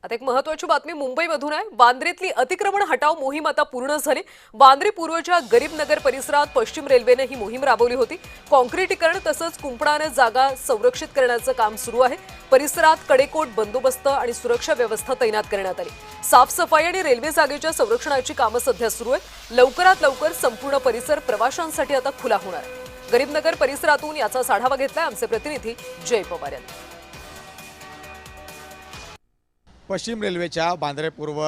आता एक महत्त्वाची बातमी मुंबईमधून आहे। बांद्रेतली अतिक्रमण हटाव मोहीम आता पूर्ण झाली। बांद्रे पूर्वच्या गरीब नगर परिसरात पश्चिम रेल्वेने ही मोहीम राबवली होती। काँक्रिटीकरण तसंच कुंपणाने जागा संरक्षित करण्याचं काम सुरू आहे। परिसरात कडेकोट बंदोबस्त आणि सुरक्षा व्यवस्था तैनात करण्यात आली। साफसफाई आणि रेल्वे जागेच्या संरक्षणाची कामं सध्या सुरू आहेत। लवकरात लवकर संपूर्ण परिसर प्रवाशांसाठी आता खुला होणार आहे। गरीब नगर परिसरातून याचा आढावा घेतलाय आमचे प्रतिनिधी जय पवार यांनी। पश्चिम रेल्वेच्या बांद्रे पूर्व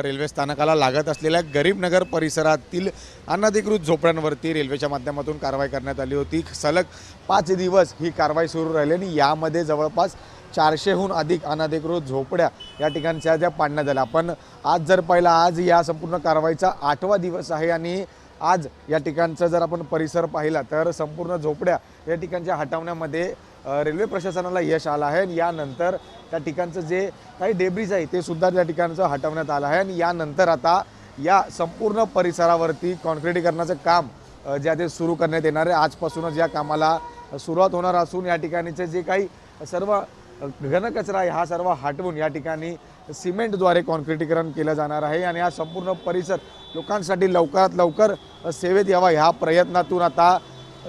रेल्वे स्थानकाला लागत असलेल्या गरीब नगर परिसरातील अनधिकृत झोपड्यांवरती रेल्वेच्या माध्यमातून कारवाई करण्यात आली होती। सलग 5 दिवस ही कारवाई सुरू राहिली आणि यामध्ये जवळपास 400हून अधिक अनधिकृत झोपड्या या ठिकाणच्या ज्या पाडण्यात आल्या। आपण आज जर पाहिला, आज या संपूर्ण कारवाईचा 8वा दिवस आहे आणि आज या ठिकाणचा जर आपण परिसर पाहिला तर संपूर्ण झोपड्या या ठिकाणच्या हटवण्यामध्ये रेल्वे प्रशासनाला यश आलं आहे आणि यानंतर त्या ठिकाणचं जे काही डेब्रिज आहे ते सुद्धा त्या ठिकाणचं हटवण्यात आलं आहे आणि यानंतर आता या संपूर्ण परिसरावरती कॉन्क्रिटीकरणाचं काम जे सुरू करण्यात येणार आहे। आजपासूनच या कामाला सुरुवात होणार असून या ठिकाणीचे जे काही सर्व घनकचरा आहे हा सर्व हटवून या ठिकाणी सिमेंटद्वारे कॉन्क्रिटीकरण केलं जाणार आहे आणि हा संपूर्ण परिसर लोकांसाठी लवकरात लवकर सेवेत यावा ह्या प्रयत्नातून आता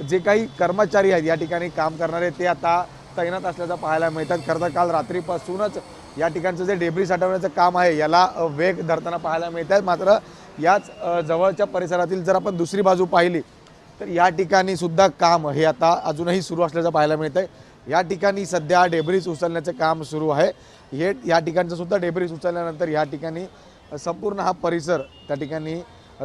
जे काही कर्मचारी आहेत या ठिकाणी काम करणारे ते आता तैनात असल्याचं पाहायला मिळतात। खरं तर काल रात्रीपासूनच या ठिकाणचं जे डेब्रिज हटवण्याचं काम आहे याला वेग धरताना पाहायला मिळत आहे। मात्र याच जवळच्या परिसरातील जर आपण दुसरी बाजू पाहिली तर या ठिकाणी सुद्धा काम हे आता अजूनही सुरू असल्याचं पाहायला मिळत आहे। या ठिकाणी सध्या डेब्रिज उचलण्याचं काम सुरू आहे। हे या ठिकाणचं सुद्धा डेब्रिज उचलल्यानंतर या ठिकाणी संपूर्ण हा परिसर त्या ठिकाणी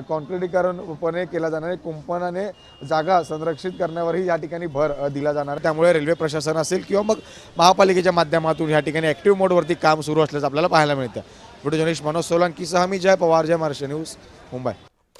कॉन्क्रिटीकरणपणे केला जाणार आहे। कुंपणाने जागा संरक्षित करण्यावरही या ठिकाणी भर दिला जाणार आहे। त्यामुळे रेल्वे प्रशासन असेल किंवा मग महापालिकेच्या माध्यमातून या ठिकाणी ॲक्टिव्ह मोडवरती काम सुरू असल्याचं आपल्याला पाहायला मिळतं। व्हिडिओ जर्नलिस्ट मनोज सोलंकीसह मी जय पवार, जय महाराष्ट्र न्यूज, मुंबई।